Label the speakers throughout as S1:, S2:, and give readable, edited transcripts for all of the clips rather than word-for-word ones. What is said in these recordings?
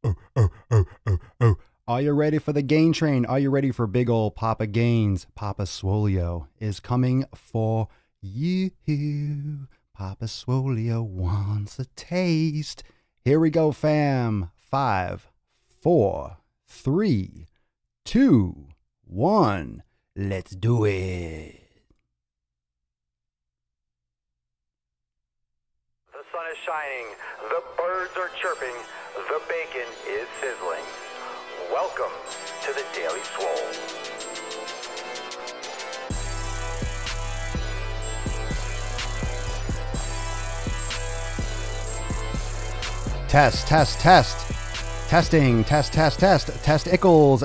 S1: Oh. Are you ready for the gain train? Are you ready for big old Papa Gains? Papa Swolio is coming for you. Papa Swolio wants a taste. Here we go, fam. 5, 4, 3, 2, 1. Let's do it.
S2: The sun is shining, the birds are chirping, the bacon is sizzling. Welcome to the Daily Swole.
S1: Test. Testing, test. Testicles.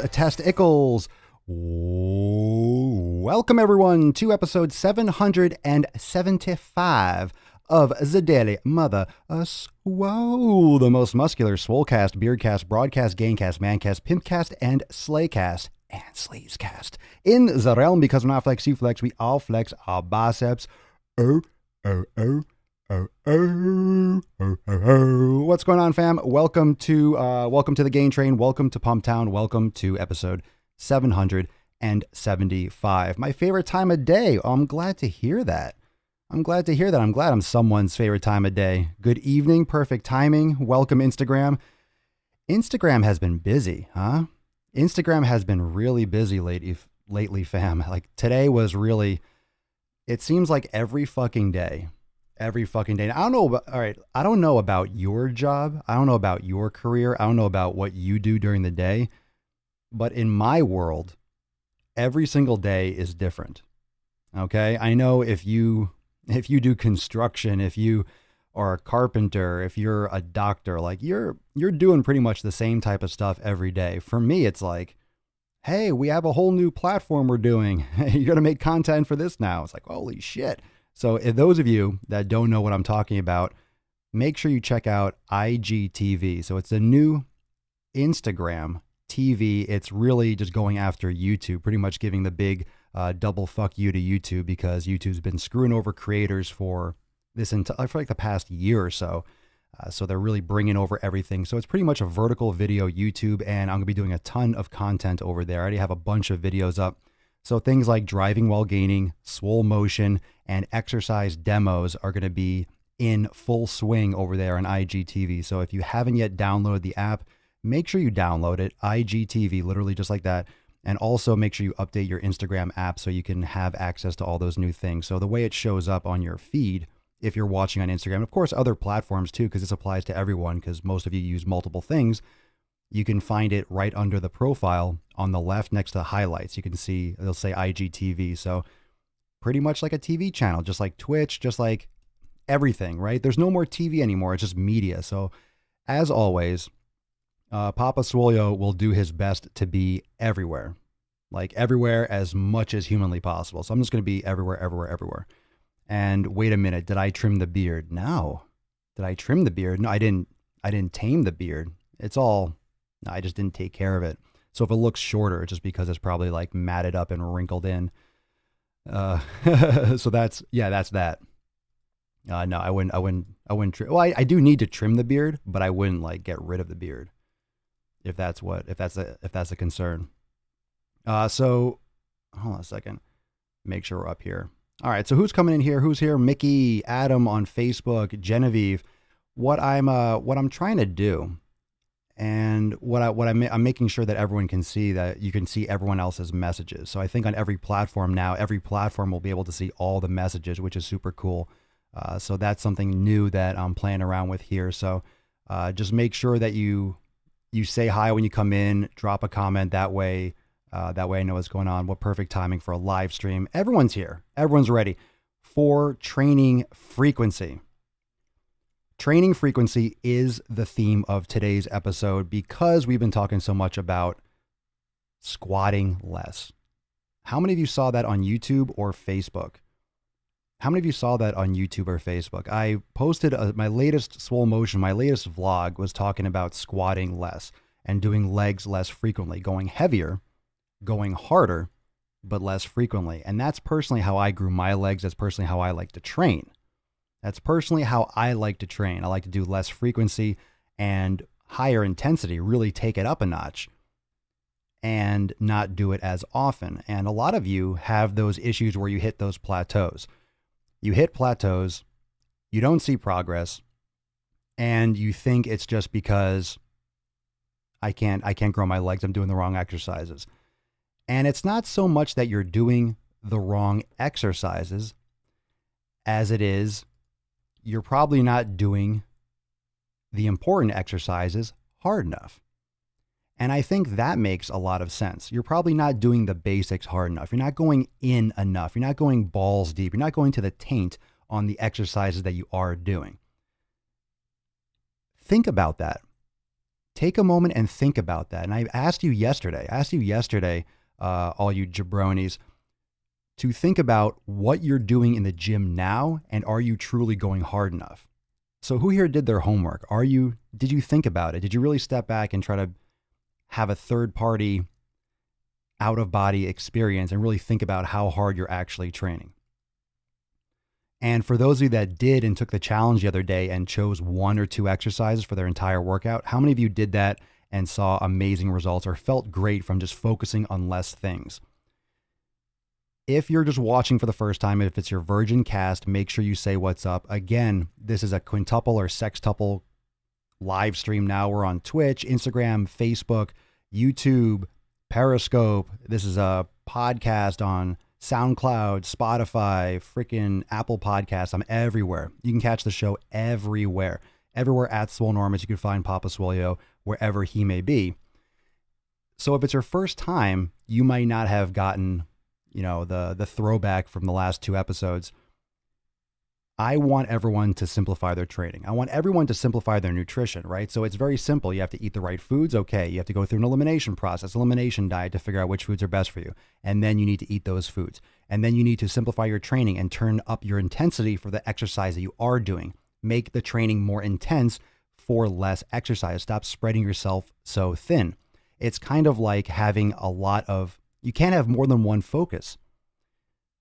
S1: Welcome, everyone, to episode 775 of the Daily Mother Swole, the most muscular Swolecast, Beardcast, Broadcast, Gaincast, Mancast, Pimpcast, and Slaycast, and Sleazecast. In the realm, because when I flex, you flex, we all flex our biceps. Oh. What's going on, fam? Welcome to the Gain Train. Welcome to Pumptown. Welcome to episode 775. My favorite time of day. Oh, I'm glad to hear that. I'm glad I'm someone's favorite time of day. Good evening. Perfect timing. Welcome, Instagram. Instagram has been busy, huh? Instagram has been really busy lately, fam. Like today was really, it seems like every fucking day. I don't know. I don't know about your job. I don't know about your career. I don't know about what you do during the day. But in my world, every single day is different. Okay. I know if you do construction, if you are a carpenter, if you're a doctor, like you're doing pretty much the same type of stuff every day. For me, it's like, hey, we have a whole new platform we're doing. You're going to make content for this now. It's like, holy shit. So if those of you that don't know what I'm talking about, make sure you check out IGTV. So it's a new Instagram TV. It's really just going after YouTube, pretty much giving the big double fuck you to YouTube, because YouTube's been screwing over creators for like the past year or so. So they're really bringing over everything. So it's pretty much a vertical video YouTube, and I'm going to be doing a ton of content over there. I already have a bunch of videos up. So things like driving while gaining, swole motion, and exercise demos are going to be in full swing over there on IGTV. So if you haven't yet downloaded the app, make sure you download it, IGTV, literally just like that. And also make sure you update your Instagram app so you can have access to all those new things. So the way it shows up on your feed, if you're watching on Instagram, of course, other platforms too, because this applies to everyone, because most of you use multiple things. You can find it right under the profile on the left next to highlights. You can see, it'll say IGTV. So pretty much like a TV channel, just like Twitch, just like everything, right? There's no more TV anymore. It's just media. So as always, Papa Swolio will do his best to be everywhere, like everywhere as much as humanly possible. So I'm just going to be everywhere. And wait a minute, did I trim the beard? No. Did I trim the beard? No, I didn't tame the beard. I just didn't take care of it. So if it looks shorter, it's just because it's probably like matted up and wrinkled in. So that's that. No, I wouldn't trim. Well, I do need to trim the beard, but I wouldn't like get rid of the beard. If that's a concern. So hold on a second. Make sure we're up here. All right. So who's coming in here? Who's here? Mickey, Adam on Facebook, Genevieve. What I'm trying to do, and I'm making sure that everyone can see, that you can see everyone else's messages. So I think on every platform now, every platform will be able to see all the messages, which is super cool. So that's something new that I'm playing around with here. So just make sure that you say hi when you come in, drop a comment. That way I know what's going on. What perfect timing for a live stream. Everyone's here. Everyone's ready for training frequency. Training frequency is the theme of today's episode, because we've been talking so much about squatting less. How many of you saw that on YouTube or Facebook? I posted my latest Swole Motion, my latest vlog was talking about squatting less and doing legs less frequently, going heavier, going harder, but less frequently. And that's personally how I grew my legs. That's personally how I like to train. I like to do less frequency and higher intensity, really take it up a notch and not do it as often. And a lot of you have those issues where you hit those plateaus. You hit plateaus, you don't see progress, and you think it's just because I can't grow my legs, I'm doing the wrong exercises. And it's not so much that you're doing the wrong exercises as it is you're probably not doing the important exercises hard enough. And I think that makes a lot of sense. You're probably not doing the basics hard enough. You're not going in enough. You're not going balls deep. You're not going to the taint on the exercises that you are doing. Think about that. Take a moment and think about that. And I asked you yesterday, all you jabronis, to think about what you're doing in the gym now, and are you truly going hard enough? So who here did their homework? Did you think about it? Did you really step back and try to have a third party out of body experience and really think about how hard you're actually training? And for those of you that did and took the challenge the other day and chose 1 or 2 exercises for their entire workout, how many of you did that and saw amazing results or felt great from just focusing on less things? If you're just watching for the first time, if it's your virgin cast, make sure you say what's up. Again, this is a quintuple or sextuple live stream now. We're on Twitch, Instagram, Facebook, YouTube, Periscope. This is a podcast on SoundCloud, Spotify, freaking Apple Podcasts. I'm everywhere. You can catch the show everywhere. Everywhere at Swolenormous. You can find Papa Swoleo wherever he may be. So if it's your first time, you might not have gotten, the throwback from the last 2 episodes. I want everyone to simplify their training. I want everyone to simplify their nutrition, right? So it's very simple. You have to eat the right foods. Okay. You have to go through an elimination process, elimination diet to figure out which foods are best for you. And then you need to eat those foods. And then you need to simplify your training and turn up your intensity for the exercise that you are doing. Make the training more intense for less exercise. Stop spreading yourself so thin. It's kind of like having you can't have more than one focus.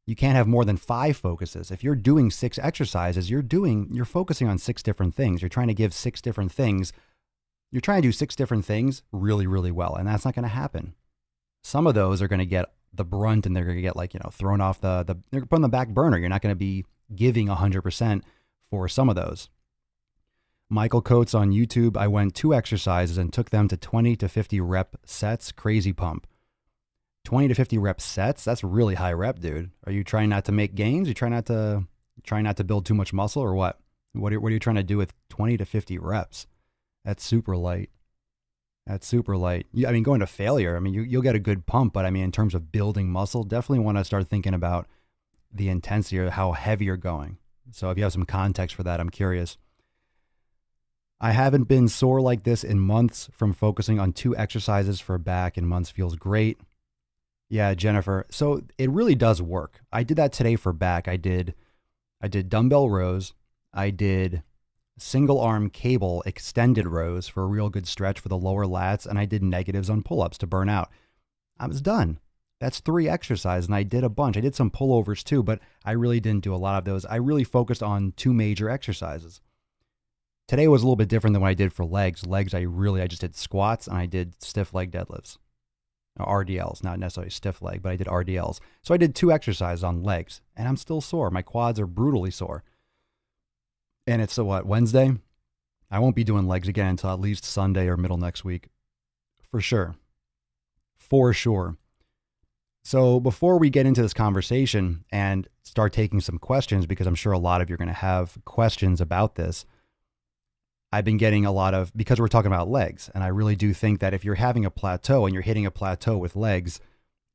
S1: You can't have more than 5 focuses. If you're doing 6 exercises, you're focusing on 6 different things. You're trying to give 6 different things. You're trying to do 6 different things really, really well. And that's not going to happen. Some of those are going to get the brunt and they're going to get thrown off they're put on the back burner. You're not going to be giving 100% for some of those. Michael Coates on YouTube, I went 2 exercises and took them to 20 to 50 rep sets. Crazy pump. 20 to 50 rep sets, that's really high rep, dude. Are you trying not to make gains? You trying not to build too much muscle or what? What are you trying to do with 20 to 50 reps? That's super light. Going to failure, you'll get a good pump, but in terms of building muscle, definitely want to start thinking about the intensity or how heavy you're going. So if you have some context for that, I'm curious. I haven't been sore like this in months from focusing on 2 exercises for back in months. Feels great. Yeah, Jennifer. So it really does work. I did that today for back. I did dumbbell rows. I did single arm cable extended rows for a real good stretch for the lower lats. And I did negatives on pull-ups to burn out. I was done. That's 3 exercises. And I did a bunch. I did some pullovers too, but I really didn't do a lot of those. I really focused on 2 major exercises. Today was a little bit different than what I did for legs. Legs, I just did squats and I did stiff leg deadlifts. RDLs, not necessarily stiff leg, but I did RDLs. So I did 2 exercises on legs and I'm still sore. My quads are brutally sore. And it's Wednesday? I won't be doing legs again until at least Sunday or middle next week. For sure. So before we get into this conversation and start taking some questions, because I'm sure a lot of you are going to have questions about this, I've been getting because we're talking about legs. And I really do think that if you're having a plateau and you're hitting a plateau with legs,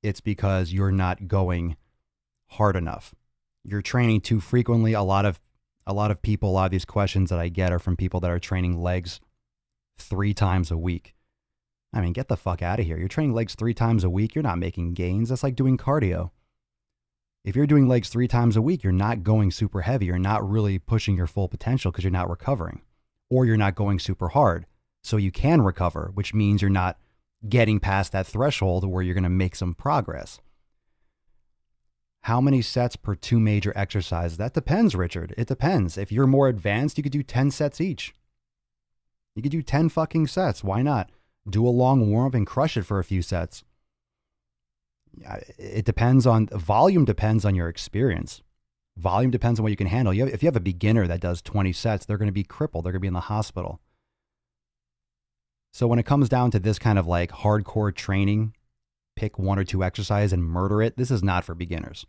S1: it's because you're not going hard enough. You're training too frequently. A lot of these questions that I get are from people that are training legs 3 times a week. Get the fuck out of here. You're training legs 3 times a week. You're not making gains. That's like doing cardio. If you're doing legs 3 times a week, you're not going super heavy. You're not really pushing your full potential because you're not recovering. Or you're not going super hard, so you can recover, which means you're not getting past that threshold where you're going to make some progress. How many sets per 2 major exercises? That depends, Richard. It depends. If you're more advanced, you could do 10 sets each. You could do 10 fucking sets. Why not? Do a long warm up and crush it for a few sets. It depends on volume, depends on your experience. Volume depends on what you can handle. If you have a beginner that does 20 sets, they're going to be crippled. They're going to be in the hospital. So when it comes down to this kind of like hardcore training, pick one or two exercises and murder it, this is not for beginners.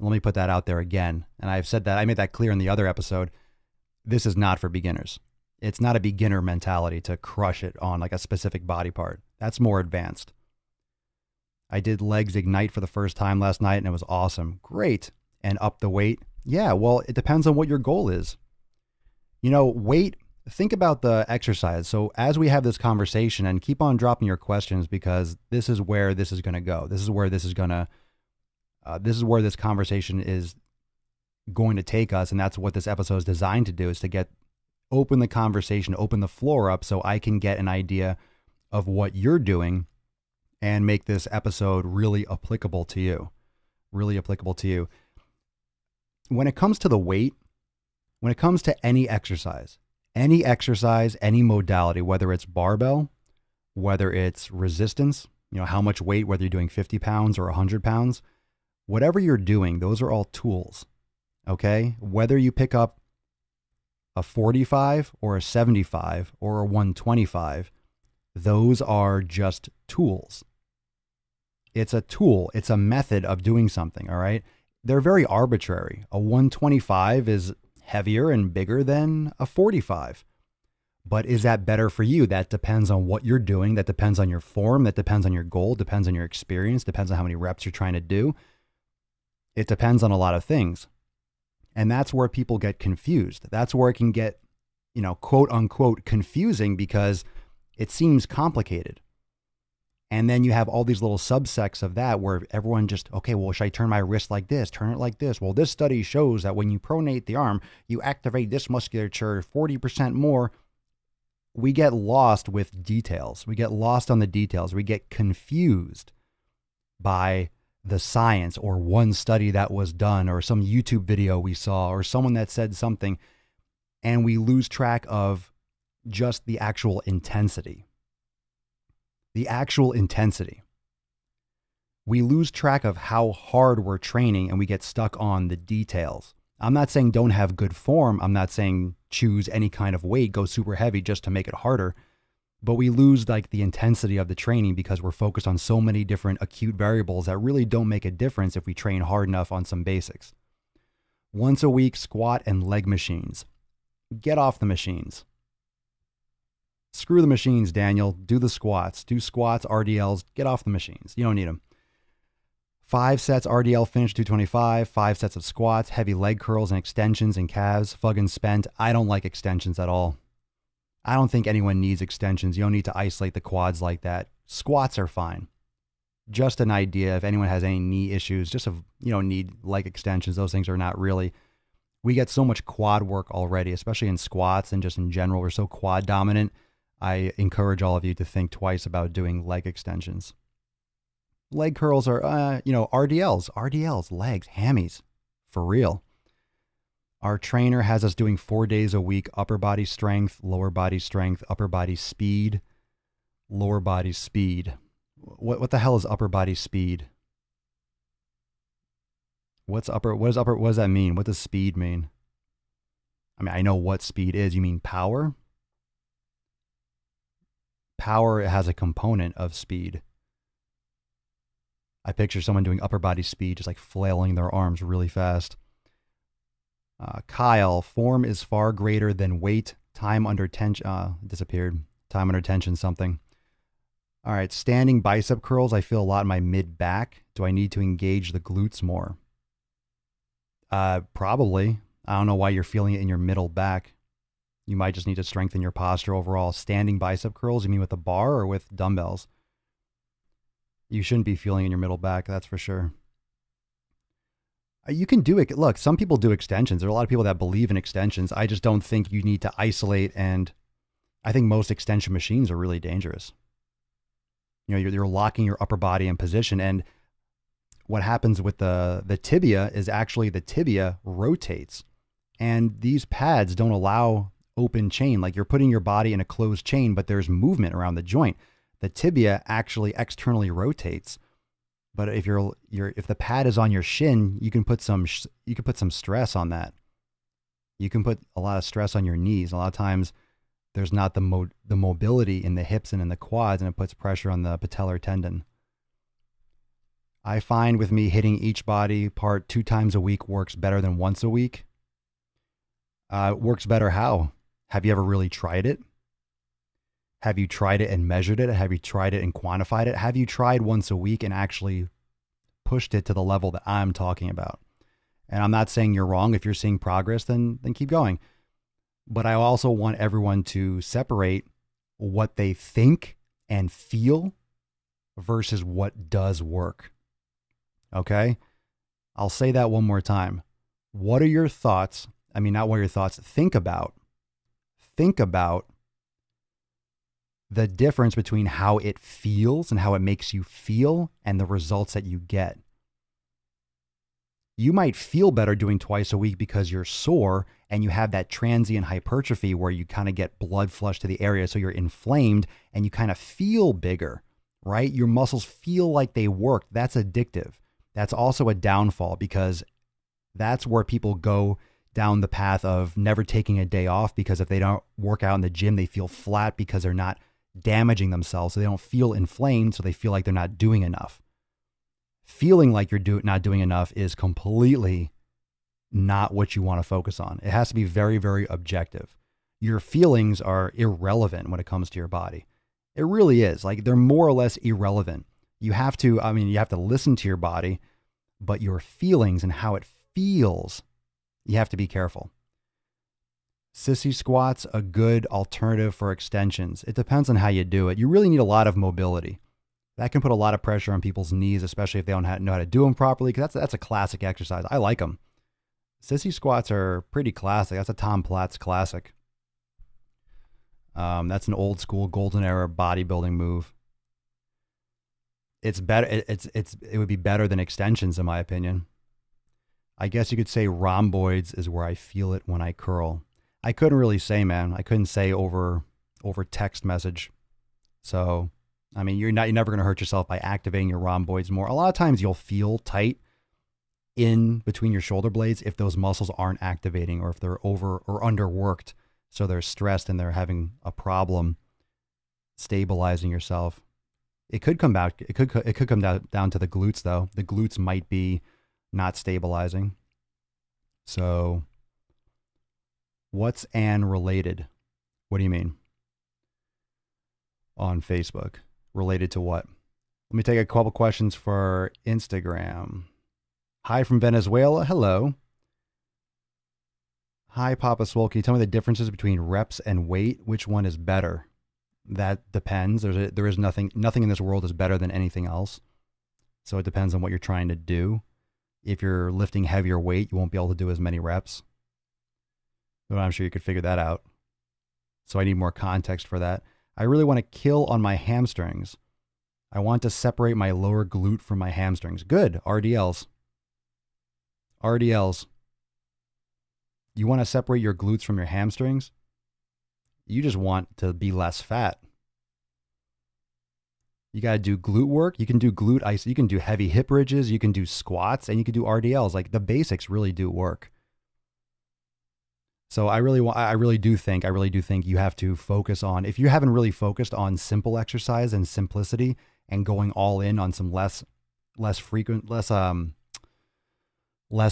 S1: Let me put that out there again. And I've said that, I made that clear in the other episode. This is not for beginners. It's not a beginner mentality to crush it on like a specific body part. That's more advanced. I did legs ignite for the first time last night and it was awesome. Great. And up the weight. Yeah, well, it depends on what your goal is. Weight, think about the exercise. So as we have this conversation, and keep on dropping your questions, because this is where this is going to go. This is where this conversation is going to take us. And that's what this episode is designed to do, is to open the conversation, open the floor up so I can get an idea of what you're doing and make this episode really applicable to you. When it comes to the weight, when it comes to any exercise, any modality, whether it's barbell, whether it's resistance, how much weight, whether you're doing 50 pounds or 100 pounds, whatever you're doing, those are all tools, okay? Whether you pick up a 45 or a 75 or a 125, those are just tools. It's a tool. It's a method of doing something, all right? They're very arbitrary. A 125 is heavier and bigger than a 45. But is that better for you? That depends on what you're doing. That depends on your form. That depends on your goal. Depends on your experience. Depends on how many reps you're trying to do. It depends on a lot of things. And that's where people get confused. That's where it can get, quote unquote, confusing, because it seems complicated. And then you have all these little subsects of that where everyone just, okay, well, should I turn my wrist like this? Turn it like this? Well, this study shows that when you pronate the arm, you activate this musculature 40% more. We get lost with details. We get lost on the details. We get confused by the science or one study that was done or some YouTube video we saw or someone that said something, and we lose track of just the actual intensity. We lose track of how hard we're training, and we get stuck on the details. I'm not saying don't have good form. I'm not saying choose any kind of weight, go super heavy just to make it harder. But we lose like the intensity of the training because we're focused on so many different acute variables that really don't make a difference if we train hard enough on some basics. Once a week, squat and leg machines. Get off the machines. Screw the machines, Daniel. Do the squats. Do squats, RDLs. Get off the machines. You don't need them. 5 sets RDL finish 225. 5 sets of squats, heavy leg curls and extensions and calves. Fucking spent. I don't like extensions at all. I don't think anyone needs extensions. You don't need to isolate the quads like that. Squats are fine. Just an idea. If anyone has any knee issues, need leg extensions. Those things are not really. We get so much quad work already, especially in squats and just in general. We're so quad dominant. I encourage all of you to think twice about doing leg extensions. Leg curls are, RDLs, legs, hammies, for real. Our trainer has us doing 4 days a week, upper body strength, upper body speed, lower body speed. What the hell is upper body speed? What does that mean? What does speed mean? I mean, I know what speed is. You mean power? Power has a component of speed. I picture someone doing upper body speed, just like flailing their arms really fast. Kyle, form is far greater than weight. Time under tension, disappeared. Time under tension, something. All right, standing bicep curls. I feel a lot in my mid back. Do I need to engage the glutes more? Probably. I don't know why you're feeling it in your middle back. You might just need to strengthen your posture overall. Standing bicep curls, you mean with a bar or with dumbbells? You shouldn't be feeling in your middle back, that's for sure. You can do it. Look, some people do extensions. There are a lot of people that believe in extensions. I just don't think you need to isolate, and I think most extension machines are really dangerous. You're locking your upper body in position, and what happens with the tibia is actually the tibia rotates, and these pads don't allow open chain, like you're putting your body in a closed chain, but there's movement around the joint. The tibia actually externally rotates. But if if the pad is on your shin, you can put some stress on that. You can put a lot of stress on your knees. A lot of times there's not the mobility in the hips and in the quads, and it puts pressure on the patellar tendon. I find with me hitting each body part 2 times a week works better than once a week. Works better how? Have you ever really tried it? Have you tried it and measured it? Have you tried it and quantified it? Have you tried once a week and actually pushed it to the level that I'm talking about? And I'm not saying you're wrong. If you're seeing progress, then keep going. But I also want everyone to separate what they think and feel versus what does work. Okay? I'll say that one more time. What are your thoughts? I mean, not what are your thoughts. Think about the difference between how it feels and how it makes you feel and the results that you get. You might feel better doing twice a week because you're sore and you have that transient hypertrophy where you kind of get blood flush to the area. So you're inflamed and you kind of feel bigger, right? Your muscles feel like they work. That's addictive. That's also a downfall because that's where people go down the path of never taking a day off, because if they don't work out in the gym, they feel flat because they're not damaging themselves. So they don't feel inflamed. So they feel like they're not doing enough. Feeling like you're not doing enough is completely not what you want to focus on. It has to be very, very objective. Your feelings are irrelevant when it comes to your body. It really is. Like, they're more or less irrelevant. You have to listen to your body, but your feelings and how it feels, you have to be careful. Sissy squats, a good alternative for extensions. It depends on how you do it. You really need a lot of mobility. That can put a lot of pressure on people's knees, especially if they don't know how to do them properly, because that's a classic exercise. I like them. Sissy squats are pretty classic. That's a Tom Platz classic. That's an old school golden era bodybuilding move. It's better. It would be better than extensions, in my opinion. I guess you could say rhomboids is where I feel it when I curl. I couldn't really say, man. I couldn't say over text message. So, I mean, you're never going to hurt yourself by activating your rhomboids more. A lot of times you'll feel tight in between your shoulder blades if those muscles aren't activating, or if they're over or underworked. So they're stressed and they're having a problem stabilizing yourself. It could come back. It could come down to the glutes, though. The glutes might be not stabilizing. So what's and related? What do you mean? On Facebook. Related to what? Let me take a couple questions for Instagram. Hi from Venezuela. Hello. Hi, Papa Swole. Can you tell me the differences between reps and weight? Which one is better? That depends. There is nothing in this world is better than anything else. So it depends on what you're trying to do. If you're lifting heavier weight, you won't be able to do as many reps. But I'm sure you could figure that out. So I need more context for that. I really want to kill on my hamstrings. I want to separate my lower glute from my hamstrings. Good. RDLs. RDLs. You want to separate your glutes from your hamstrings? You just want to be less fat. You got to do glute work. You can do glute ice. You can do heavy hip bridges. You can do squats, and you can do RDLs. Like, the basics really do work. So I really do think you have to focus on, if you haven't really focused on simple exercise and simplicity and going all in on some less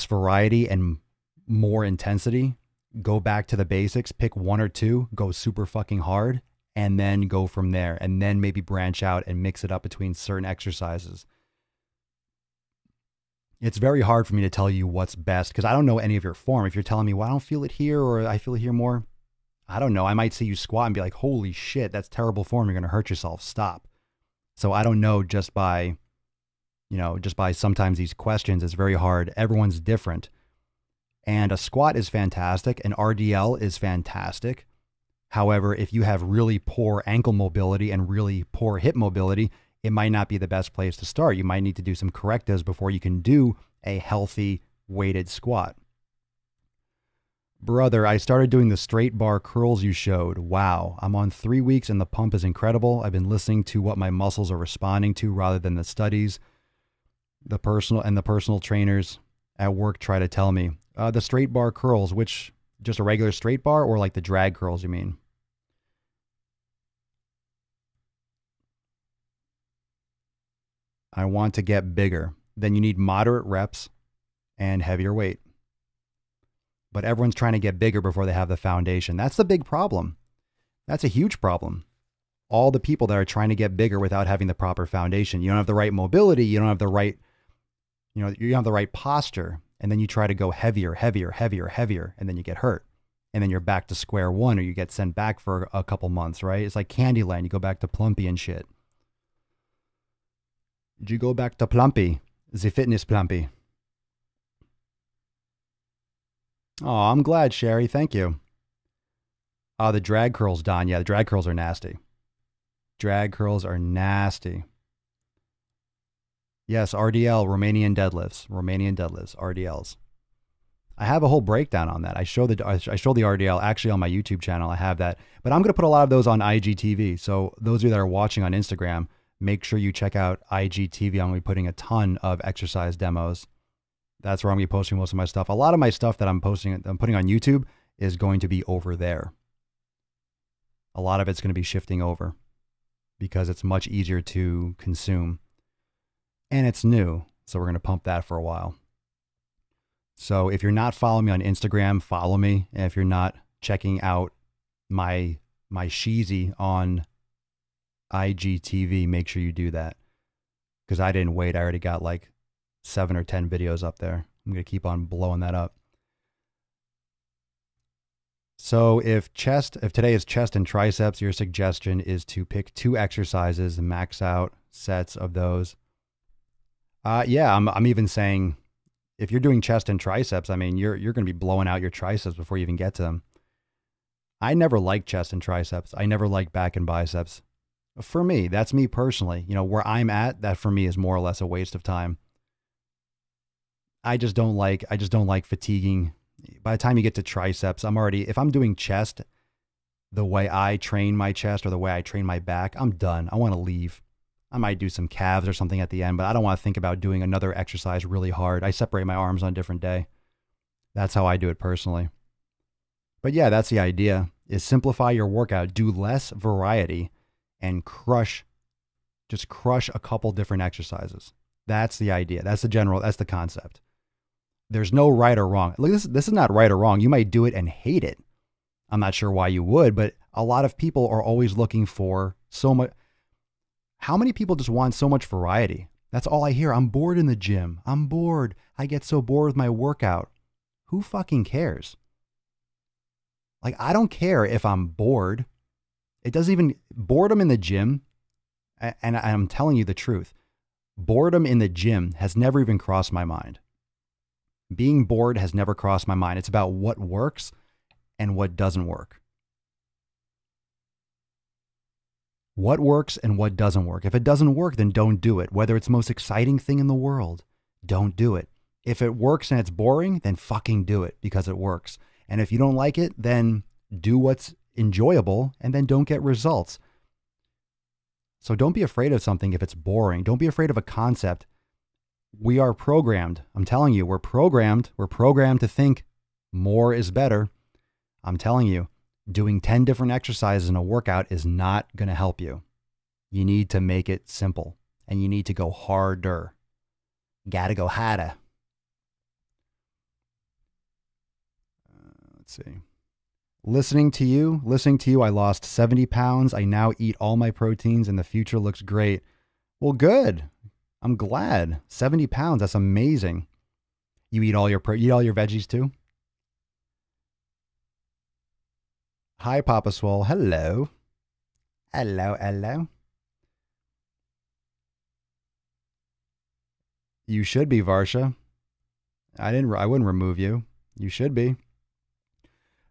S1: variety and more intensity, go back to the basics, pick one or two, go super fucking hard, and then go from there, and then maybe branch out and mix it up between certain exercises. It's very hard for me to tell you what's best because I don't know any of your form. If you're telling me, well, I don't feel it here or I feel it here more, I don't know. I might see you squat and be like, holy shit, that's terrible form. You're going to hurt yourself. Stop. So I don't know, just by sometimes these questions, it's very hard. Everyone's different. And a squat is fantastic. An RDL is fantastic. However, if you have really poor ankle mobility and really poor hip mobility, it might not be the best place to start. You might need to do some correctives before you can do a healthy weighted squat. Brother, I started doing the straight bar curls you showed. Wow. I'm on 3 weeks and the pump is incredible. I've been listening to what my muscles are responding to rather than the studies. The personal trainers at work try to tell me. The straight bar curls, which just a regular straight bar or like the drag curls, you mean? I want to get bigger. Then you need moderate reps and heavier weight. But everyone's trying to get bigger before they have the foundation. That's the big problem. That's a huge problem. All the people that are trying to get bigger without having the proper foundation. You don't have the right mobility. You don't have the right, you don't have the right posture. And then you try to go heavier, and then you get hurt. And then you're back to square one, or you get sent back for a couple months, right? It's like Candyland. You go back to Plumpy and shit. Did you go back to Plumpy? The fitness Plumpy. Oh, I'm glad, Sherry. Thank you. Oh, the drag curls, Don. Yeah, the drag curls are nasty. Drag curls are nasty. Yes, RDL, Romanian deadlifts, RDLs. I have a whole breakdown on that. I show the RDL actually on my YouTube channel. I have that, but I'm going to put a lot of those on IGTV. So those of you that are watching on Instagram, make sure you check out IGTV. I'm going to be putting a ton of exercise demos. That's where I'm going to be posting most of my stuff. A lot of my stuff that I'm putting on YouTube is going to be over there. A lot of it's going to be shifting over because it's much easier to consume. And it's new, so we're going to pump that for a while. So if you're not following me on Instagram, follow me. And if you're not checking out my Sheezy on IGTV, make sure you do that. Because I didn't wait. I already got like 7 or 10 videos up there. I'm going to keep on blowing that up. So if today is chest and triceps, your suggestion is to pick 2 exercises and max out sets of those. Yeah, I'm even saying if you're doing chest and triceps, I mean, you're going to be blowing out your triceps before you even get to them. I never liked chest and triceps. I never liked back and biceps. For me, that's me personally. You know, where I'm at, that for me is more or less a waste of time. I just don't like fatiguing. By the time you get to triceps, if I'm doing chest the way I train my chest or the way I train my back, I'm done. I want to leave. I might do some calves or something at the end, but I don't want to think about doing another exercise really hard. I separate my arms on a different day. That's how I do it personally. But yeah, that's the idea, is simplify your workout, do less variety, and just crush a couple different exercises. That's the idea. That's the concept. There's no right or wrong. Look, this is not right or wrong. You might do it and hate it. I'm not sure why you would, but a lot of people are always looking for so much. How many people just want so much variety? That's all I hear. I'm bored in the gym. I'm bored. I get so bored with my workout. Who fucking cares? Like, I don't care if I'm bored. Boredom in the gym, and I'm telling you the truth, boredom in the gym has never even crossed my mind. Being bored has never crossed my mind. It's about what works and what doesn't work. What works and what doesn't work. If it doesn't work, then don't do it. Whether it's the most exciting thing in the world, don't do it. If it works and it's boring, then fucking do it because it works. And if you don't like it, then do what's enjoyable and then don't get results. So don't be afraid of something if it's boring. Don't be afraid of a concept. We are programmed. I'm telling you, we're programmed. We're programmed to think more is better. I'm telling you, doing 10 different exercises in a workout is not going to help you. You need to make it simple and you need to go harder. Gotta go harder. Let's see. Listening to you, I lost 70 pounds. I now eat all my proteins and the future looks great. Well, good. I'm glad. 70 pounds. That's amazing. You eat all your veggies too? Hi, Papa Swole. Hello. Hello. You should be, Varsha. I wouldn't remove you. You should be.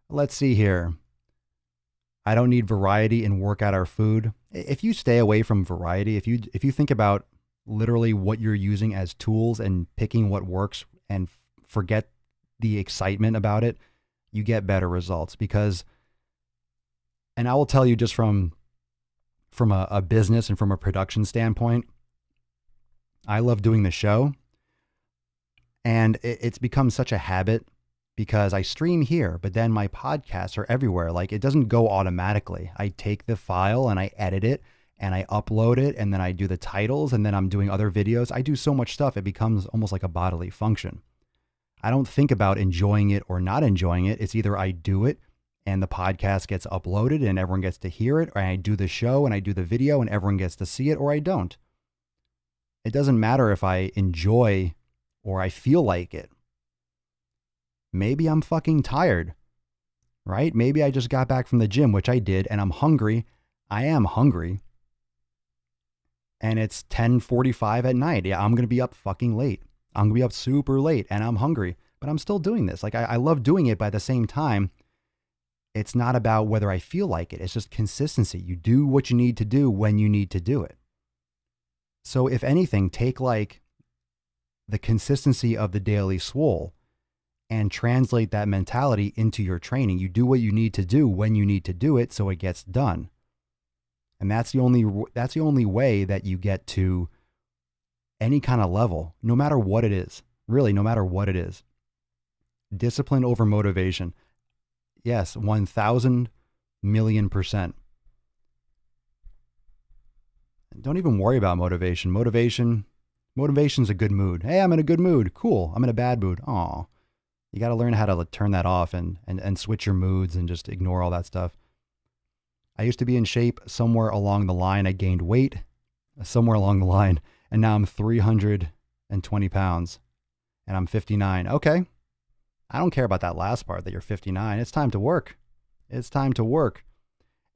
S1: Let's see here. I don't need variety in workout or food. If you stay away from variety, if you think about literally what you're using as tools and picking what works and forget the excitement about it, you get better results. Because, and I will tell you just from a business and from a production standpoint, I love doing the show, and it's become such a habit because I stream here, but then my podcasts are everywhere. Like, it doesn't go automatically. I take the file and I edit it and I upload it, and then I do the titles, and then I'm doing other videos. I do so much stuff. It becomes almost like a bodily function. I don't think about enjoying it or not enjoying it. It's either I do it and the podcast gets uploaded and everyone gets to hear it, or I do the show and I do the video and everyone gets to see it, or I don't. It doesn't matter if I enjoy or I feel like it. Maybe I'm fucking tired, right? Maybe I just got back from the gym, which I did, and I'm hungry. I am hungry. And it's 10:45 at night. Yeah, I'm going to be up fucking late. I'm going to be up super late and I'm hungry, but I'm still doing this. Like, I love doing it, but at the same time, it's not about whether I feel like it. It's just consistency. You do what you need to do when you need to do it. So if anything, take like the consistency of the Daily Swole and translate that mentality into your training. You do what you need to do when you need to do it, so it gets done. And that's the only way that you get to any kind of level, no matter what it is. Really, no matter what it is. Discipline over motivation. Yes, 1,000,000,000%. Don't even worry about motivation. Motivation's a good mood. Hey, I'm in a good mood. Cool. I'm in a bad mood. Aw. You got to learn how to turn that off and switch your moods and just ignore all that stuff. I used to be in shape somewhere along the line. I gained weight somewhere along the line, and now I'm 320 pounds and I'm 59. Okay. I don't care about that last part that you're 59. It's time to work. It's time to work.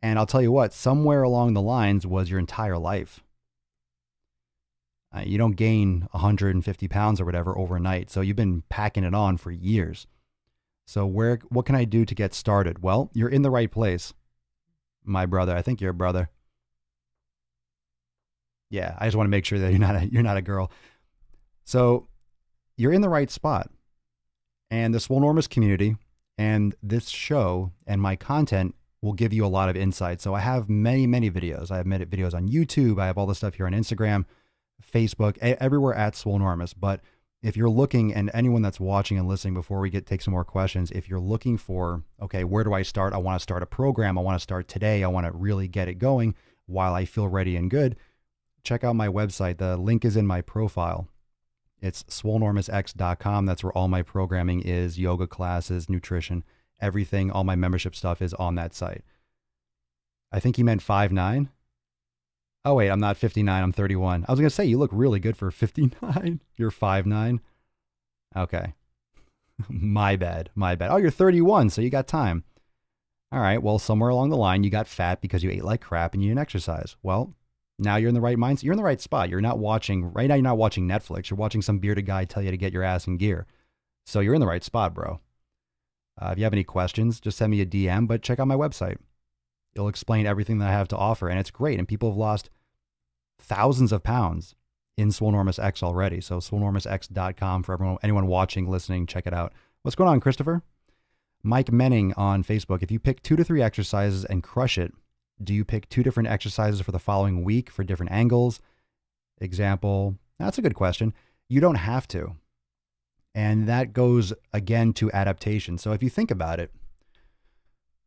S1: And I'll tell you what, somewhere along the lines was your entire life. You don't gain 150 pounds or whatever overnight. So you've been packing it on for years. So what can I do to get started? Well, you're in the right place. My brother. I think you're a brother. Yeah, I just want to make sure that you're not a girl. So you're in the right spot. And the Swolenormous community and this show and my content will give you a lot of insight. So I have many, many videos. I have many videos on YouTube. I have all this stuff here on Instagram, Facebook, everywhere at Swolenormous. But if you're looking, and anyone that's watching and listening before we take some more questions, if you're looking for, okay, where do I start? I want to start a program. I want to start today. I want to really get it going while I feel ready and good. Check out my website. The link is in my profile. It's swolenormousx.com. That's where all my programming is, yoga classes, nutrition, everything, all my membership stuff is on that site. I think he meant 5'9". Oh, wait, I'm not 59. I'm 31. I was going to say, you look really good for 59. You're 5'9". Okay. My bad. Oh, you're 31, so you got time. All right, well, somewhere along the line, you got fat because you ate like crap and you didn't exercise. Well, now you're in the right mindset. You're in the right spot. Right now you're not watching Netflix. You're watching some bearded guy tell you to get your ass in gear. So you're in the right spot, bro. If you have any questions, just send me a DM, but check out my website. It'll explain everything that I have to offer, and it's great. And people have lost thousands of pounds in Swolenormous X already. So swolenormousx.com for anyone watching, listening, check it out. What's going on, Christopher? Mike Menning on Facebook. If you pick 2 to 3 exercises and crush it, do you pick 2 different exercises for the following week for different angles? Example, that's a good question. You don't have to. And that goes again to adaptation. So if you think about it,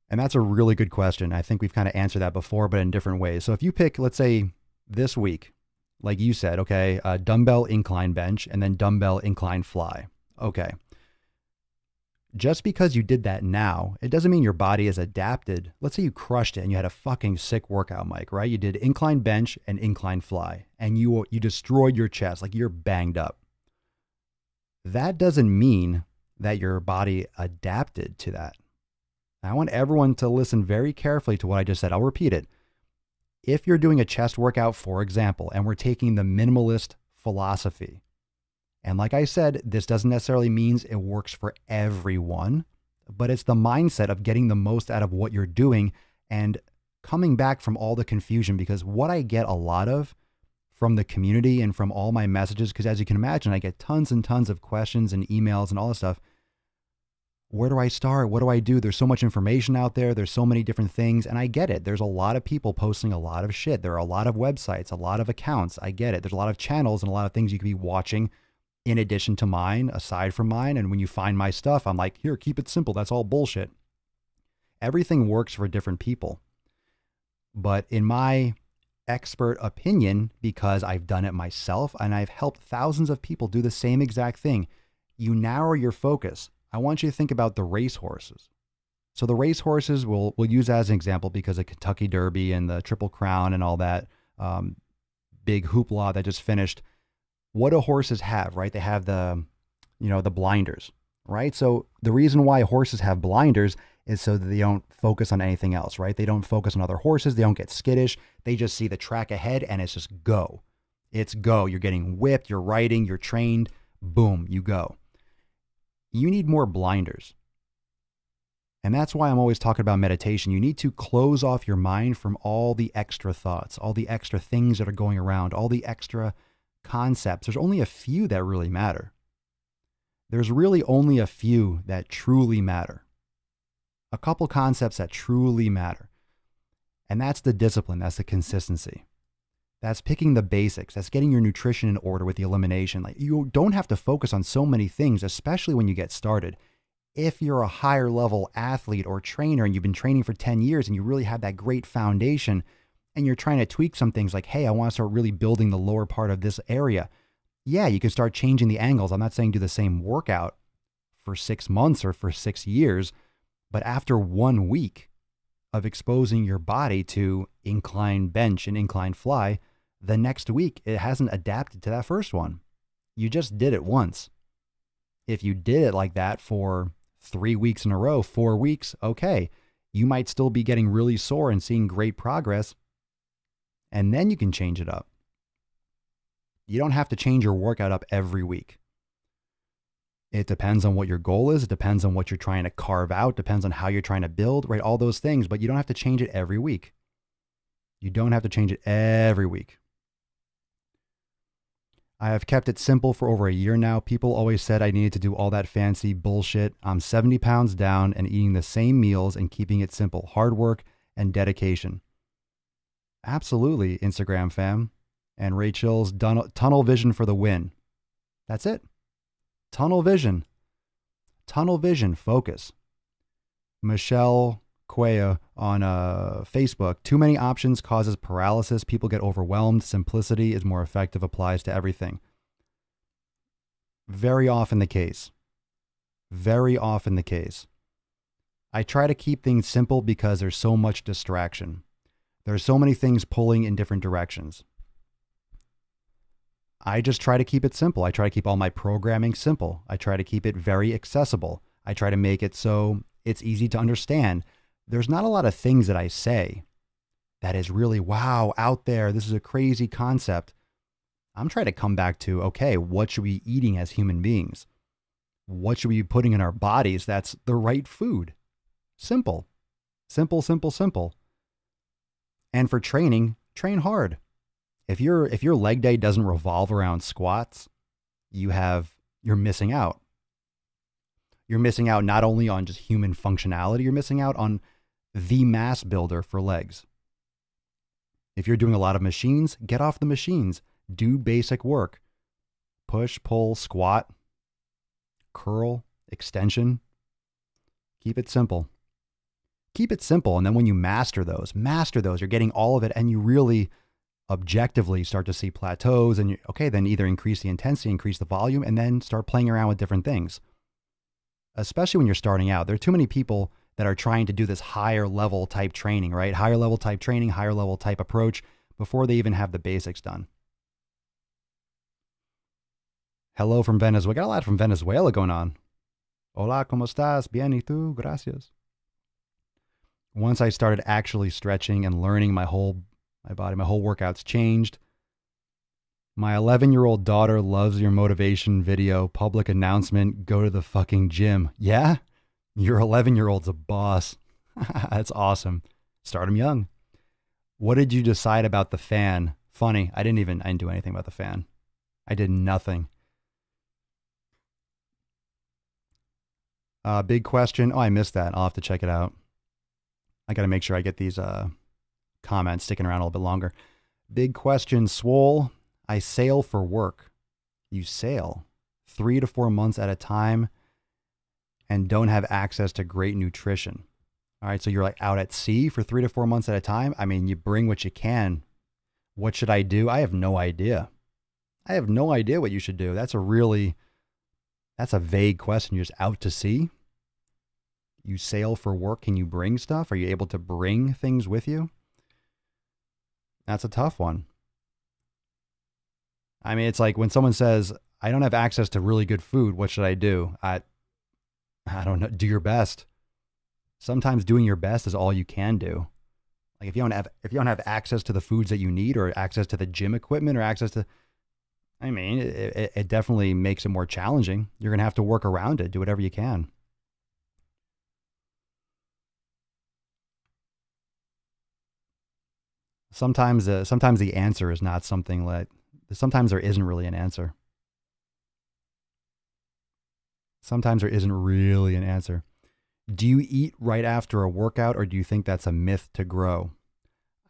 S1: and that's a really good question. I think we've kind of answered that before, but in different ways. So if you pick, let's say this week, like you said, okay, dumbbell incline bench and then dumbbell incline fly. Okay. Just because you did that now, it doesn't mean your body is adapted. Let's say you crushed it and you had a fucking sick workout, Mike, right? You did incline bench and incline fly and you destroyed your chest, like you're banged up. That doesn't mean that your body adapted to that. I want everyone to listen very carefully to what I just said. I'll repeat it. If you're doing a chest workout, for example, and we're taking the minimalist philosophy, and like I said, this doesn't necessarily mean it works for everyone, but it's the mindset of getting the most out of what you're doing and coming back from all the confusion. Because what I get a lot of from the community and from all my messages, because as you can imagine, I get tons and tons of questions and emails and all this stuff. where do I start? What do I do? There's so much information out there. There's so many different things. And I get it. There's a lot of people posting a lot of shit. There are a lot of websites, a lot of accounts. I get it. There's a lot of channels and a lot of things you could be watching in addition to mine, aside from mine. And when you find my stuff, I'm like, here, keep it simple. That's all bullshit. Everything works for different people. But in my expert opinion, because I've done it myself and I've helped thousands of people do the same exact thing, you narrow your focus. I want you to think about the racehorses. So the racehorses we'll use as an example because of Kentucky Derby and the Triple Crown and all that big hoopla that just finished. What do horses have, right? They have the blinders, right? So the reason why horses have blinders is so that they don't focus on anything else, right? They don't focus on other horses. They don't get skittish. They just see the track ahead and it's just go. It's go. You're getting whipped. You're riding. You're trained. Boom, you go. You need more blinders. And that's why I'm always talking about meditation. You need to close off your mind from all the extra thoughts, all the extra things that are going around, all the extra concepts. There's only a few that really matter. There's really only a few that truly matter. A couple concepts that truly matter. And that's the discipline. That's the consistency. That's picking the basics. That's getting your nutrition in order with the elimination. Like, you don't have to focus on so many things, especially when you get started. If you're a higher level athlete or trainer and you've been training for 10 years and you really have that great foundation and you're trying to tweak some things like, hey, I want to start really building the lower part of this area. Yeah, you can start changing the angles. I'm not saying do the same workout for 6 months or for 6 years, but after 1 week of exposing your body to incline bench and incline fly, the next week it hasn't adapted to that first one. You just did it once. If you did it like that for 3 weeks in a row, 4 weeks, okay, you might still be getting really sore and seeing great progress, and then you can change it up. You don't have to change your workout up every week. It depends on what your goal is. It depends on what you're trying to carve out. Depends on how you're trying to build, right? All those things, but you don't have to change it every week. You don't have to change it every week. I have kept it simple for over a year now. People always said I needed to do all that fancy bullshit. I'm 70 pounds down and eating the same meals and keeping it simple. Hard work and dedication. Absolutely, Instagram fam. And Rachel's tunnel vision for the win. That's it. Tunnel vision. Tunnel vision. Focus. Michelle Quaya on Facebook. Too many options causes paralysis. People get overwhelmed. Simplicity is more effective. Applies to everything. Very often the case. Very often the case. I try to keep things simple because there's so much distraction. There's so many things pulling in different directions. I just try to keep it simple. I try to keep all my programming simple. I try to keep it very accessible. I try to make it so it's easy to understand. There's not a lot of things that I say that is really, wow, out there. This is a crazy concept. I'm trying to come back to, okay, what should we be eating as human beings? What should we be putting in our bodies that's the right food? Simple. Simple, simple, simple. And for training, train hard. If your leg day doesn't revolve around squats, you're missing out. You're missing out not only on just human functionality, you're missing out on the mass builder for legs. If you're doing a lot of machines, get off the machines. Do basic work. Push, pull, squat, curl, extension. Keep it simple. Keep it simple. And then when you master those, you're getting all of it, and you really objectively start to see plateaus, and then either increase the intensity, increase the volume, and then start playing around with different things. Especially when you're starting out. There are too many people that are trying to do this higher level type training, right? Higher level type training, higher level type approach before they even have the basics done. Hello from Venezuela. Got a lot from Venezuela going on. Hola, ¿cómo estás? Bien, ¿y tú? Gracias. Once I started actually stretching and learning, my whole workout's changed. My 11-year-old daughter loves your motivation video. Public announcement, go to the fucking gym. Yeah? Your 11-year-old's a boss. That's awesome. Start him young. What did you decide about the fan? Funny, I didn't do anything about the fan. I did nothing. Big question. Oh, I missed that. I'll have to check it out. I got to make sure I get these comments sticking around a little bit longer. Big question, Swole. I sail for work. You sail 3 to 4 months at a time and don't have access to great nutrition. All right, so you're like out at sea for 3 to 4 months at a time. I mean, you bring what you can. What should I do? I have no idea. I have no idea what you should do. That's a vague question. You're just out to sea. You sail for work. Can you bring stuff? Are you able to bring things with you? That's a tough one. I mean, it's like when someone says, I don't have access to really good food. What should I do? I don't know. Do your best. Sometimes doing your best is all you can do. Like if you don't have access to the foods that you need or access to the gym equipment or access to, I mean, it definitely makes it more challenging. You're going to have to work around it. Do whatever you can. Sometimes the answer is not something like, sometimes there isn't really an answer. Sometimes there isn't really an answer. Do you eat right after a workout or do you think that's a myth to grow?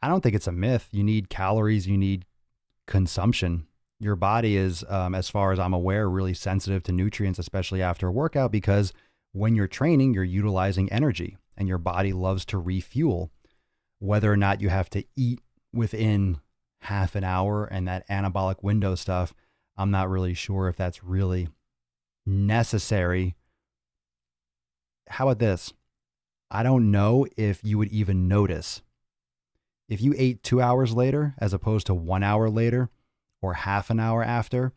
S1: I don't think it's a myth. You need calories, you need consumption. Your body is, as far as I'm aware, really sensitive to nutrients, especially after a workout, because when you're training, you're utilizing energy and your body loves to refuel. Whether or not you have to eat within half an hour and that anabolic window stuff, I'm not really sure if that's really necessary. How about this? I don't know if you would even notice. If you ate 2 hours later as opposed to 1 hour later or half an hour after,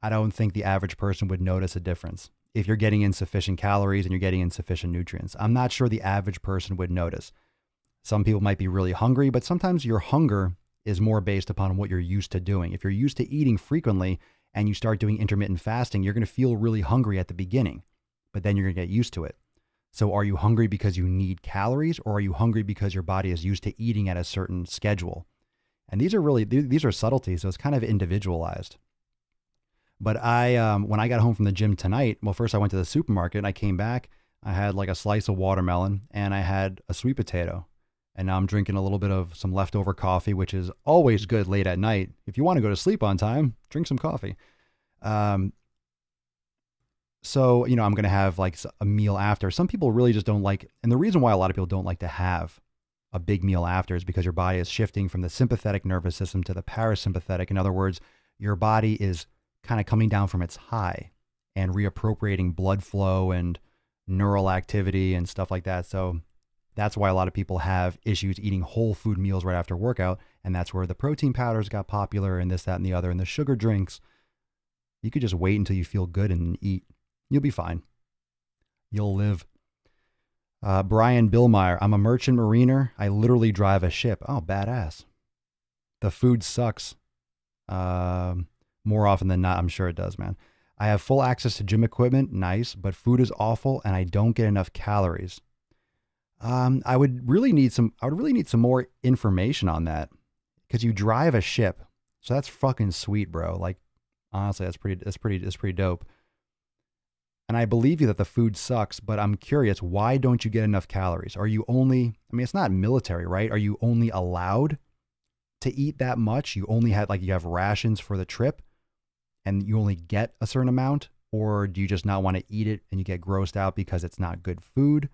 S1: I don't think the average person would notice a difference. If you're getting insufficient calories and you're getting insufficient nutrients, I'm not sure the average person would notice. Some people might be really hungry, but sometimes your hunger is more based upon what you're used to doing. If you're used to eating frequently and you start doing intermittent fasting, you're going to feel really hungry at the beginning, but then you're going to get used to it. So are you hungry because you need calories or are you hungry because your body is used to eating at a certain schedule? And these are subtleties, so it's kind of individualized. But when I got home from the gym tonight, well, first I went to the supermarket and I came back, I had like a slice of watermelon and I had a sweet potato. And now I'm drinking a little bit of some leftover coffee, which is always good late at night. If you want to go to sleep on time, drink some coffee. So, I'm going to have like a meal after. Some people really just don't like, and the reason why a lot of people don't like to have a big meal after is because your body is shifting from the sympathetic nervous system to the parasympathetic. In other words, your body is kind of coming down from its high and reappropriating blood flow and neural activity and stuff like that. So that's why a lot of people have issues eating whole food meals right after workout. And that's where the protein powders got popular and this, that, and the other, and the sugar drinks. You could just wait until you feel good and eat. You'll be fine. You'll live. Brian Billmeyer, I'm a merchant mariner. I literally drive a ship. Oh, badass. The food sucks. More often than not, I'm sure it does, man. I have full access to gym equipment. Nice. But food is awful and I don't get enough calories. I would really need some more information on that because you drive a ship. So that's fucking sweet, bro. Like, honestly, that's pretty dope. And I believe you that the food sucks, but I'm curious, why don't you get enough calories? Are you only, I mean, it's not military, right? Are you only allowed to eat that much? You only had, like, you have rations for the trip and you only get a certain amount? Or do you just not want to eat it and you get grossed out because it's not good food?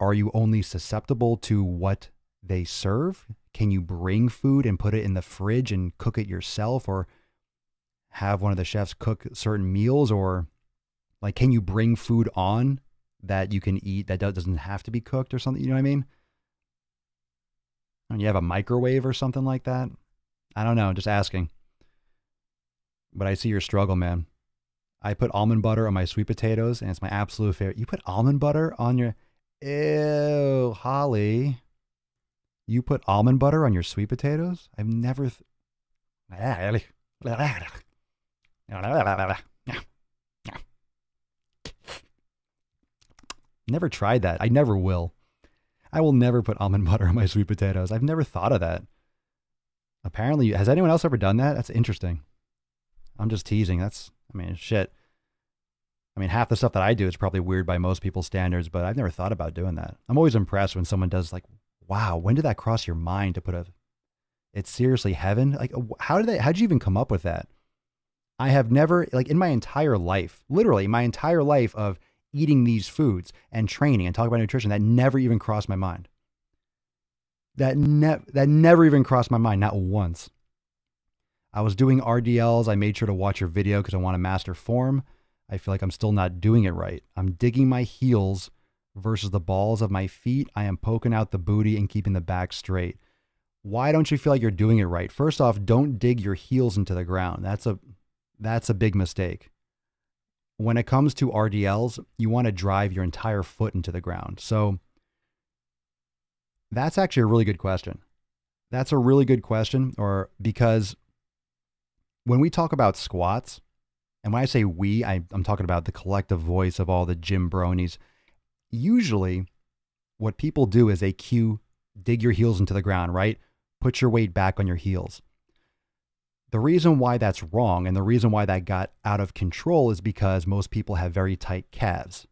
S1: Are you only susceptible to what they serve? Can you bring food and put it in the fridge and cook it yourself, or have one of the chefs cook certain meals? Or like, can you bring food on that you can eat that doesn't have to be cooked or something? You know what I mean? And you have a microwave or something like that? I don't know, just asking. But I see your struggle, man. I put almond butter on my sweet potatoes and it's my absolute favorite. You put almond butter on your... Ew, Holly. You put almond butter on your sweet potatoes? I've never... Never tried that. I never will. I will never put almond butter on my sweet potatoes. I've never thought of that. Apparently, has anyone else ever done that? That's interesting. I'm just teasing. Shit. I mean, half the stuff that I do is probably weird by most people's standards, but I've never thought about doing that. I'm always impressed when someone does like, wow, when did that cross your mind to put it's seriously heaven? Like, how'd you even come up with that? I have never, like in my entire life, literally my entire life of eating these foods and training and talking about nutrition, that never even crossed my mind. That never even crossed my mind, not once. I was doing RDLs. I made sure to watch your video because I want to master form. I feel like I'm still not doing it right. I'm digging my heels versus the balls of my feet. I am poking out the booty and keeping the back straight. Why don't you feel like you're doing it right? First off, don't dig your heels into the ground. That's a big mistake. When it comes to RDLs, you want to drive your entire foot into the ground. So that's actually a really good question. That's a really good question, or because when we talk about squats, and when I say we, I'm talking about the collective voice of all the gym bronies. Usually what people do is they dig your heels into the ground, right? Put your weight back on your heels. The reason why that's wrong and the reason why that got out of control is because most people have very tight calves.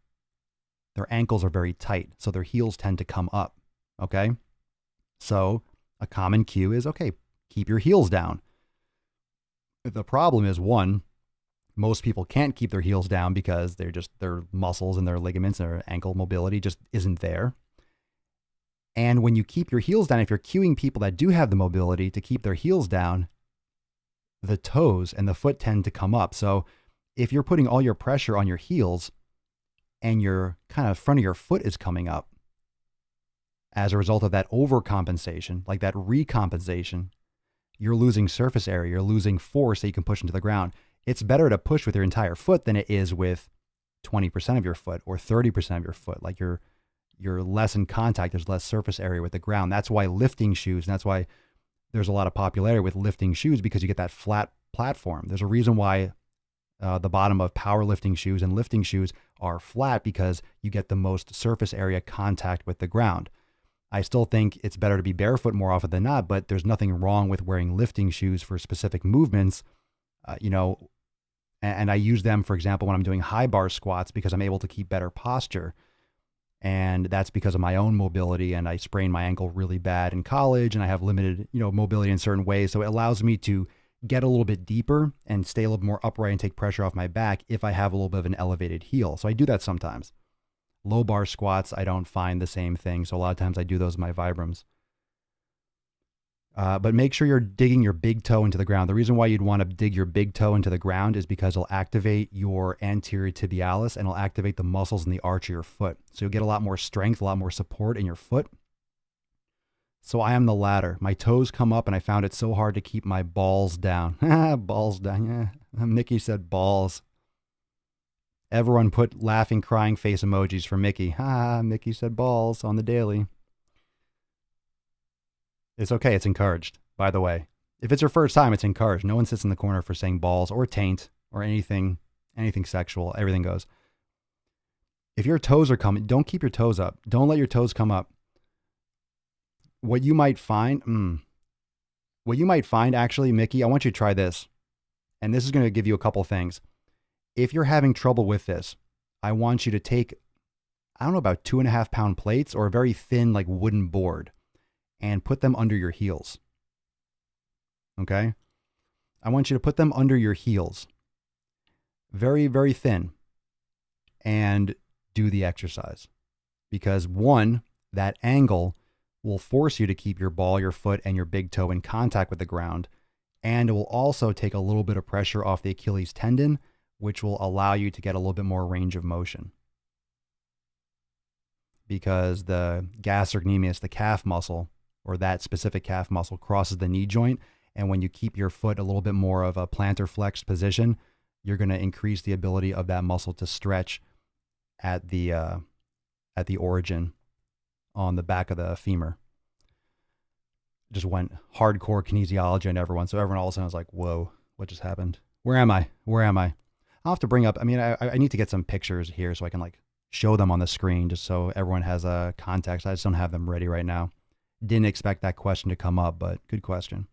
S1: Their ankles are very tight, so their heels tend to come up, okay? So a common cue is, okay, keep your heels down. The problem is, one, most people can't keep their heels down because their muscles and their ligaments and their ankle mobility just isn't there. And when you keep your heels down, if you're cueing people that do have the mobility to keep their heels down, the toes and the foot tend to come up. So if you're putting all your pressure on your heels and your kind of front of your foot is coming up as a result of that overcompensation, like that recompensation, you're losing surface area, you're losing force that you can push into the ground. It's better to push with your entire foot than it is with 20% of your foot or 30% of your foot. Like you're less in contact. There's less surface area with the ground. That's why lifting shoes, and that's why there's a lot of popularity with lifting shoes, because you get that flat platform. There's a reason why the bottom of powerlifting shoes and lifting shoes are flat, because you get the most surface area contact with the ground. I still think it's better to be barefoot more often than not, but there's nothing wrong with wearing lifting shoes for specific movements, and I use them, for example, when I'm doing high bar squats because I'm able to keep better posture. And that's because of my own mobility, and I sprained my ankle really bad in college, and I have limited, mobility in certain ways. So it allows me to get a little bit deeper and stay a little more upright and take pressure off my back if I have a little bit of an elevated heel. So I do that sometimes. Low bar squats, I don't find the same thing. So a lot of times I do those in my Vibrams. But make sure you're digging your big toe into the ground. The reason why you'd want to dig your big toe into the ground is because it'll activate your anterior tibialis and it'll activate the muscles in the arch of your foot. So you'll get a lot more strength, a lot more support in your foot. So I am the latter. My toes come up and I found it so hard to keep my balls down. Balls down. Yeah. Mickey said balls. Everyone put laughing, crying face emojis for Mickey. Mickey said balls on the daily. It's okay. It's encouraged, by the way. If it's your first time, it's encouraged. No one sits in the corner for saying balls or taint or anything sexual. Everything goes. If your toes are coming, don't keep your toes up. Don't let your toes come up. What you might find, actually, Mickey, I want you to try this. And this is going to give you a couple things. If you're having trouble with this, I want you to take, I don't know, about 2.5 pound plates or a very thin, like wooden board, and put them under your heels. Okay? I want you to put them under your heels. Very, very thin. And do the exercise. Because one, that angle will force you to keep your ball, your foot, and your big toe in contact with the ground. And it will also take a little bit of pressure off the Achilles tendon, which will allow you to get a little bit more range of motion. Because the gastrocnemius, the calf muscle, or that specific calf muscle, crosses the knee joint. And when you keep your foot a little bit more of a plantar flexed position, you're going to increase the ability of that muscle to stretch at the origin on the back of the femur. Just went hardcore kinesiology on everyone. So everyone all of a sudden was like, whoa, what just happened? Where am I? I'll have to bring up, I need to get some pictures here so I can show them on the screen just so everyone has a context. I just don't have them ready right now. Didn't expect that question to come up, but good question.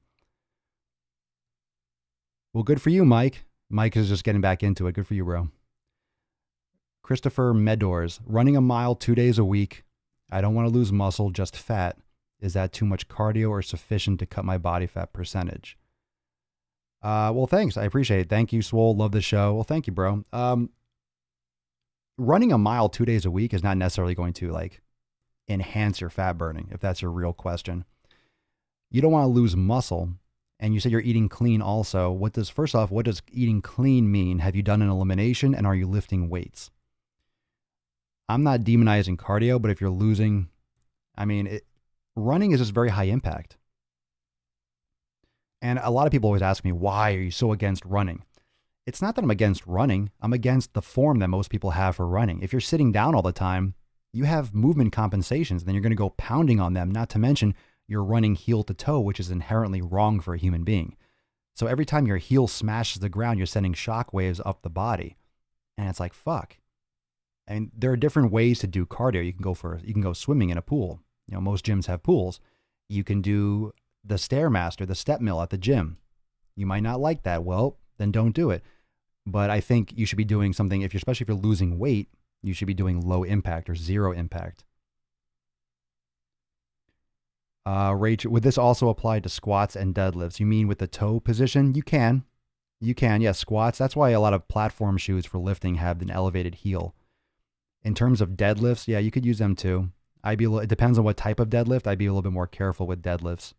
S1: Well, good for you, Mike. Mike is just getting back into it. Good for you, bro. Christopher Medors, running a mile 2 days a week. I don't want to lose muscle, just fat. Is that too much cardio or sufficient to cut my body fat percentage? Well, thanks. I appreciate it. Thank you, Swole. Love the show. Well, thank you, bro. Running a mile 2 days a week is not necessarily going to like enhance your fat burning, if that's your real question. You don't want to lose muscle. And you said you're eating clean also. First off, what does eating clean mean? Have you done an elimination and are you lifting weights? I'm not demonizing cardio, but if you're losing, running is just very high impact. And a lot of people always ask me, why are you so against running? It's not that I'm against running. I'm against the form that most people have for running. If you're sitting down all the time, you have movement compensations, then you're going to go pounding on them, not to mention you're running heel to toe, which is inherently wrong for a human being. So every time your heel smashes the ground, you're sending shock waves up the body. And it's like, fuck. And there are different ways to do cardio. You can go swimming in a pool. You know, most gyms have pools. You can do the Stairmaster, the step mill at the gym. You might not like that. Well, then don't do it. But I think you should be doing something, especially if you're losing weight, you should be doing low impact or zero impact. Rachel, would this also apply to squats and deadlifts? You mean with the toe position? You can. Yes, squats. That's why a lot of platform shoes for lifting have an elevated heel. In terms of deadlifts, yeah, you could use them too. It depends on what type of deadlift. I'd be a little bit more careful with deadlifts.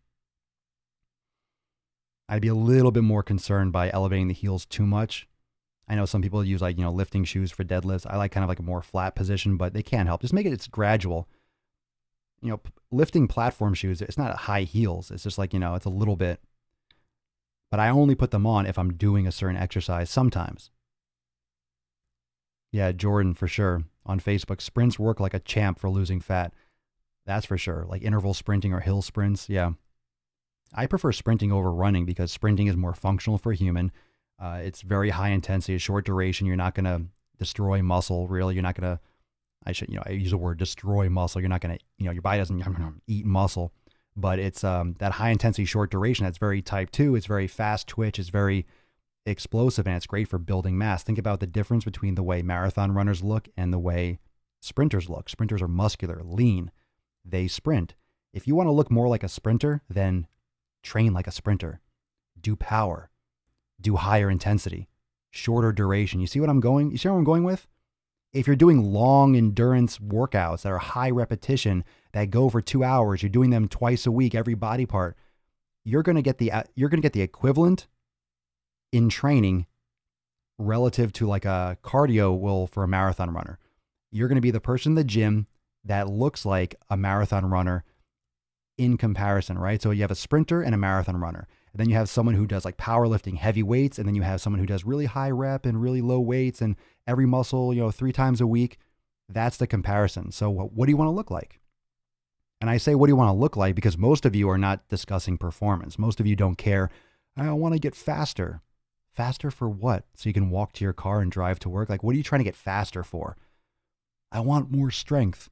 S1: I'd be a little bit more concerned by elevating the heels too much. I know some people use lifting shoes for deadlifts. I like kind of like a more flat position, but they can help. Just make it's gradual. Lifting platform shoes, it's not high heels. It's just like, it's a little bit. But I only put them on if I'm doing a certain exercise sometimes. Yeah, Jordan, for sure. On Facebook, sprints work like a champ for losing fat. That's for sure. Like interval sprinting or hill sprints. Yeah. I prefer sprinting over running because sprinting is more functional for a human. It's very high intensity, a short duration. You're not going to destroy muscle, really. You're not going to, I use the word destroy muscle. You're not going to, your body doesn't eat muscle, but it's that high intensity, short duration. That's very type 2. It's very fast twitch. It's very explosive, and it's great for building mass. Think about the difference between the way marathon runners look and the way sprinters look. Sprinters are muscular, lean. They sprint. If you want to look more like a sprinter, then train like a sprinter. Do power. Do higher intensity. Shorter duration. You see where I'm going with? If you're doing long endurance workouts that are high repetition, that go for 2 hours, you're doing them twice a week, every body part, you're going to get the equivalent in training relative to like a cardio will for a marathon runner. You're going to be the person in the gym that looks like a marathon runner in comparison, right? So you have a sprinter and a marathon runner. And then you have someone who does like powerlifting, heavy weights. And then you have someone who does really high rep and really low weights and every muscle, 3 times a week. That's the comparison. So what do you want to look like? And I say, what do you want to look like? Because most of you are not discussing performance. Most of you don't care. I want to get faster. Faster for what? So you can walk to your car and drive to work? Like, what are you trying to get faster for? I want more strength.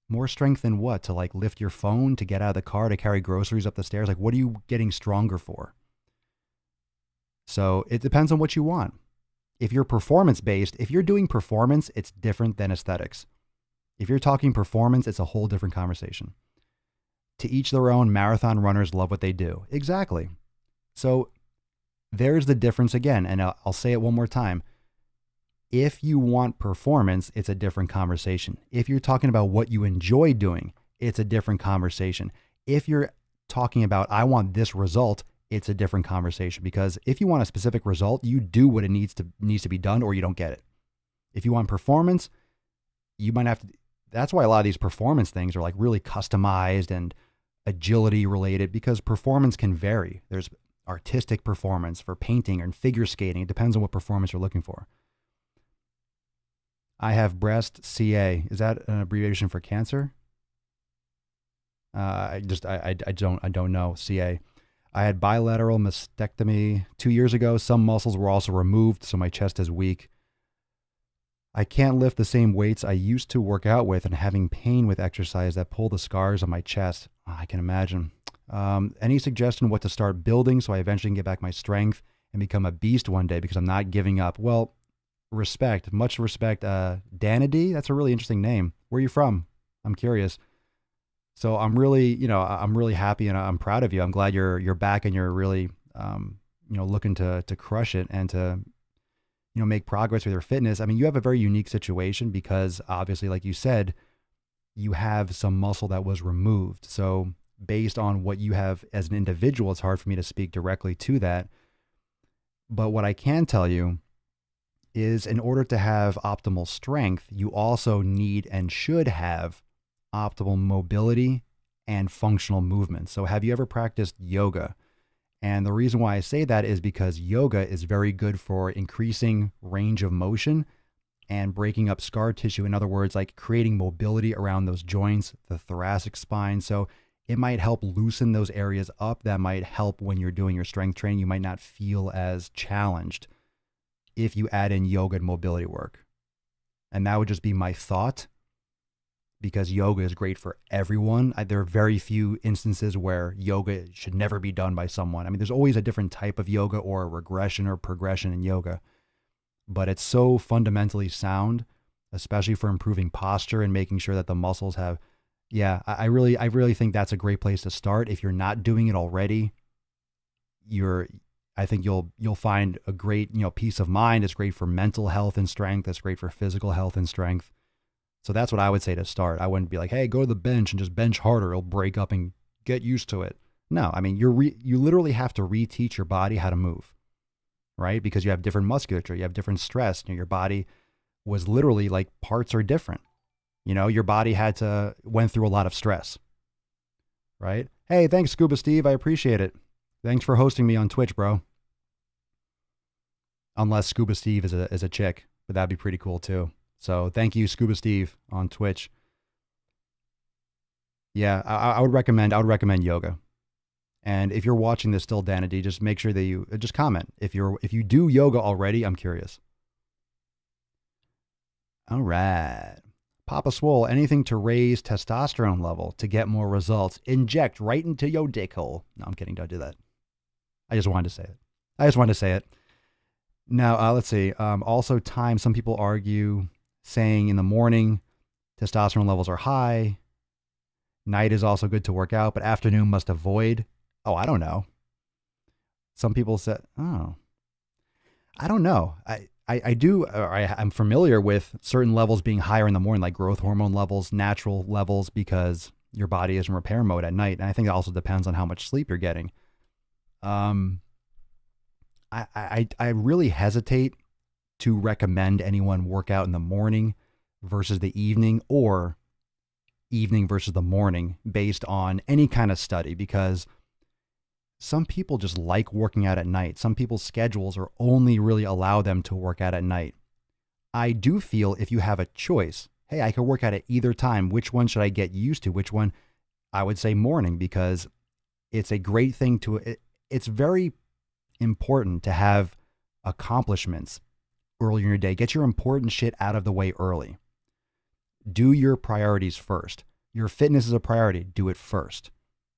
S1: More strength than what? To like lift your phone, to get out of the car, to carry groceries up the stairs? Like, what are you getting stronger for? So it depends on what you want. If you're performance-based, if you're doing performance, it's different than aesthetics. If you're talking performance, it's a whole different conversation. To each their own. Marathon runners love what they do. Exactly. So there's the difference again. And I'll say it one more time. If you want performance, it's a different conversation. If you're talking about what you enjoy doing, it's a different conversation. If you're talking about, I want this result, it's a different conversation. Because if you want a specific result, you do what it needs to be done, or you don't get it. If you want performance, you might have to. That's why a lot of these performance things are like really customized and agility related, because performance can vary. There's artistic performance for painting and figure skating. It depends on what performance you're looking for. I have breast CA. Is that an abbreviation for cancer? I don't know. CA. I had bilateral mastectomy 2 years ago. Some muscles were also removed, so my chest is weak. I can't lift the same weights I used to work out with, and having pain with exercise that pull the scars on my chest. I can imagine. Any suggestion what to start building so I eventually can get back my strength and become a beast one day, because I'm not giving up? Well, Respect, much respect. Danady, that's a really interesting name. Where are you from? I'm curious. So I'm really, I'm really happy and I'm proud of you. I'm glad you're back and you're really, looking to crush it and to, make progress with your fitness. I mean, you have a very unique situation because obviously, like you said, you have some muscle that was removed. So based on what you have as an individual, it's hard for me to speak directly to that. But what I can tell you is in order to have optimal strength, you also need and should have optimal mobility and functional movement. So have you ever practiced yoga? And the reason why I say that is because yoga is very good for increasing range of motion and breaking up scar tissue. In other words, like creating mobility around those joints, the thoracic spine. So it might help loosen those areas up. That might help when you're doing your strength training. You might not feel as challenged if you add in yoga and mobility work. And that would just be my thought, because yoga is great for everyone. There are very few instances where yoga should never be done by someone. I mean, there's always a different type of yoga or a regression or progression in yoga, but it's so fundamentally sound, especially for improving posture and making sure that the muscles have, I really think that's a great place to start. If you're not doing it already, I think you'll find a great, peace of mind. It's great for mental health and strength. It's great for physical health and strength. So that's what I would say to start. I wouldn't be like, hey, go to the bench and just bench harder. It'll break up and get used to it. No, I mean, you literally have to reteach your body how to move, right? Because you have different musculature, you have different stress. Your body was literally like parts are different. Your body went through a lot of stress, right? Hey, thanks, Scuba Steve. I appreciate it. Thanks for hosting me on Twitch, bro. Unless Scuba Steve is a chick, but that'd be pretty cool too. So thank you, Scuba Steve on Twitch. Yeah, I would recommend yoga. And if you're watching this still, Danity, just make sure that you just comment. If you do yoga already, I'm curious. All right. Papa Swole, anything to raise testosterone level to get more results. Inject right into your dick hole. No, I'm kidding. Don't do that. I just wanted to say it. Now, let's see. Also, time. Some people argue saying in the morning testosterone levels are high. Night is also good to work out, but afternoon must avoid. Oh, I don't know. Some people said, oh, I don't know. I'm familiar with certain levels being higher in the morning, like growth hormone levels, natural levels, because your body is in repair mode at night. And I think it also depends on how much sleep you're getting. I really hesitate to recommend anyone work out in the morning versus the evening, or evening versus the morning based on any kind of study, because some people just like working out at night. Some people's schedules are only really allow them to work out at night. I do feel if you have a choice, hey, I could work out at either time. Which one should I get used to? Which one? I would say morning, because it's a great thing it's very important to have accomplishments early in your day. Get your important shit out of the way early. Do your priorities first. Your fitness is a priority. Do it first.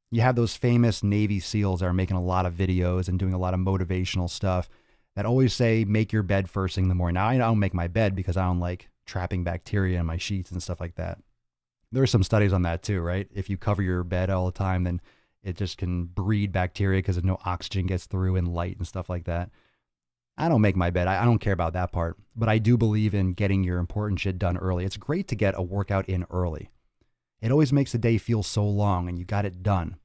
S1: You have those famous Navy SEALs that are making a lot of videos and doing a lot of motivational stuff that always say, make your bed first thing in the morning. Now, I don't make my bed because I don't like trapping bacteria in my sheets and stuff like that. There are some studies on that too, right? If you cover your bed all the time, then it just can breed bacteria because no oxygen gets through and light and stuff like that. I don't make my bed. I don't care about that part, but I do believe in getting your important shit done early. It's great to get a workout in early. It always makes the day feel so long and you got it done.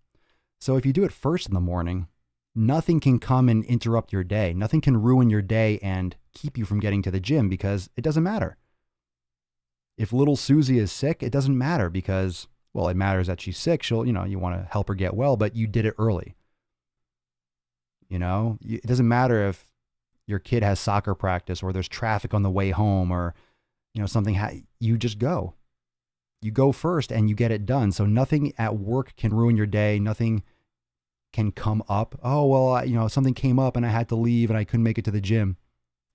S1: So if you do it first in the morning, nothing can come and interrupt your day. Nothing can ruin your day and keep you from getting to the gym, because it doesn't matter. If little Susie is sick, it doesn't matter because, well, it matters that she's sick. You want to help her get well, but you did it early. It doesn't matter if your kid has soccer practice or there's traffic on the way home or, something, you just go. You go first and you get it done. So nothing at work can ruin your day. Nothing can come up. Oh, well, something came up and I had to leave and I couldn't make it to the gym.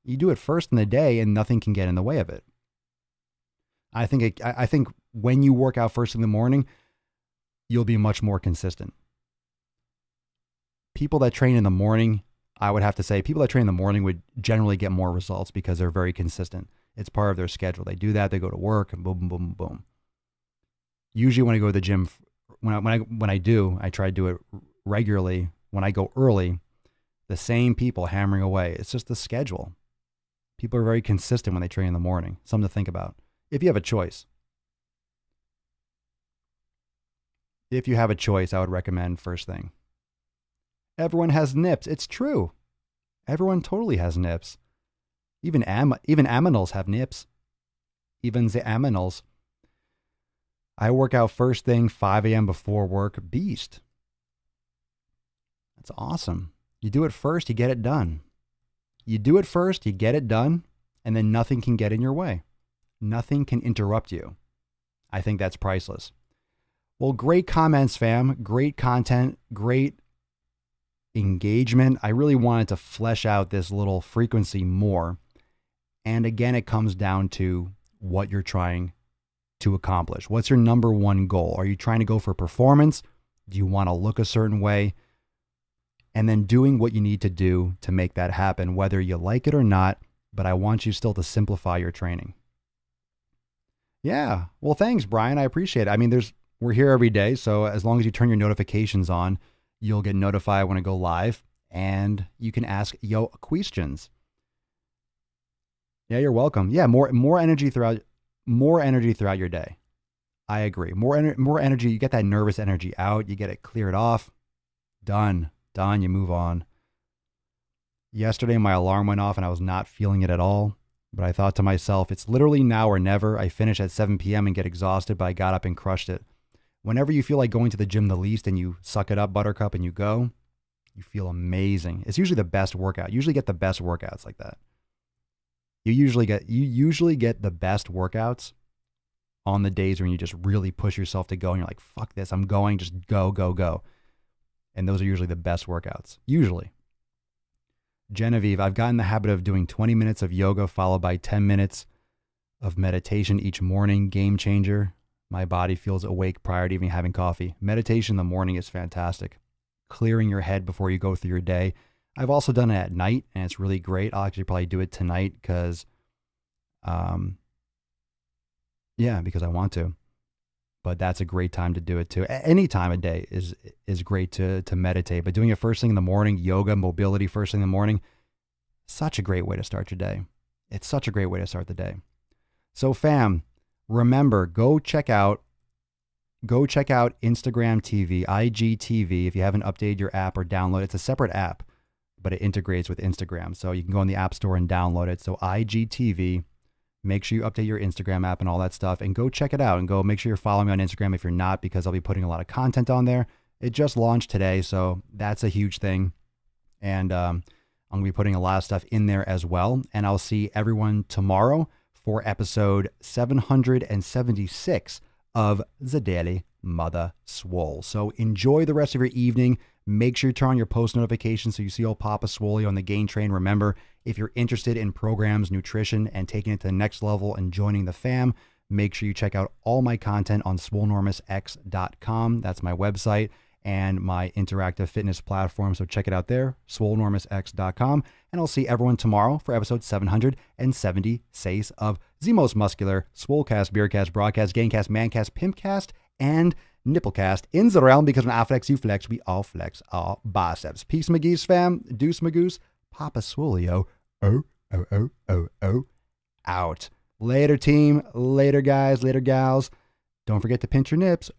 S1: You do it first in the day and nothing can get in the way of it. I think when you work out first in the morning, you'll be much more consistent. People that train in the morning, I would have to say people that train in the morning would generally get more results because they're very consistent. It's part of their schedule. They do that, they go to work, and boom, boom, boom, boom. Usually when I go to the gym, when I do, I try to do it regularly. When I go early, the same people hammering away. It's just the schedule. People are very consistent when they train in the morning. Something to think about. If you have a choice. If you have a choice, I would recommend first thing. Everyone has nips. It's true. Everyone totally has nips. Even aminals have nips. Even the aminals. I work out first thing, 5 a.m. before work. Beast. That's awesome. You do it first, you get it done. You do it first, you get it done, and then nothing can get in your way. Nothing can interrupt you. I think that's priceless. Well, great comments, fam. Great content. Great engagement. I really wanted to flesh out this little frequency more. And again, it comes down to what you're trying to accomplish. What's your number one goal? Are you trying to go for performance? Do you want to look a certain way? And then doing what you need to do to make that happen, whether you like it or not. But I want you still to simplify your training. Yeah. Well, thanks, Brian. I appreciate it. I mean, we're here every day. So as long as you turn your notifications on, you'll get notified when I go live, and you can ask yo questions. Yeah, you're welcome. Yeah, more energy throughout your day. I agree. More energy. You get that nervous energy out. You get it cleared off. Done. You move on. Yesterday, my alarm went off and I was not feeling it at all. But I thought to myself, it's literally now or never. I finish at 7 p.m. and get exhausted, but I got up and crushed it. Whenever you feel like going to the gym the least and you suck it up, buttercup, and you go, you feel amazing. It's usually the best workout. You usually get the best workouts like that. You usually get the best workouts on the days when you just really push yourself to go and you're like, fuck this, I'm going, just go, go, go. And those are usually the best workouts. Usually. Genevieve, I've gotten the habit of doing 20 minutes of yoga followed by 10 minutes of meditation each morning. Game changer. My body feels awake prior to even having coffee. Meditation in the morning is fantastic. Clearing your head before you go through your day. I've also done it at night, and it's really great. I'll actually probably do it tonight because I want to. But that's a great time to do it too. Any time of day is great to meditate. But doing it first thing in the morning, yoga, mobility first thing in the morning, such a great way to start your day. It's such a great way to start the day. So fam, remember, go check out Instagram TV, IGTV. If you haven't updated your app or download it, it's a separate app, but it integrates with Instagram. So you can go in the App Store and download it. So IGTV, make sure you update your Instagram app and all that stuff, and go check it out, and go make sure you're following me on Instagram if you're not, because I'll be putting a lot of content on there. It just launched today, so that's a huge thing. And I'm going to be putting a lot of stuff in there as well. And I'll see everyone tomorrow for episode 776 of The Daily Mother Swole. So enjoy the rest of your evening. Make sure you turn on your post notifications so you see old Papa Swole on the gain train. Remember, if you're interested in programs, nutrition, and taking it to the next level and joining the fam, make sure you check out all my content on Swolenormousx.com. That's my website and my interactive fitness platform. So check it out there, Swolenormousx.com. And I'll see everyone tomorrow for episode 776 of the most muscular Swolecast, Beercast, Broadcast, Gaincast, Mancast, Pimpcast, and Nipplecast in the realm, because when I flex, you flex, we all flex our biceps. Peace, McGee's fam. Deuce, Magoose. Papa Swolio. Out. Later, team. Later, guys. Later, gals. Don't forget to pinch your nips.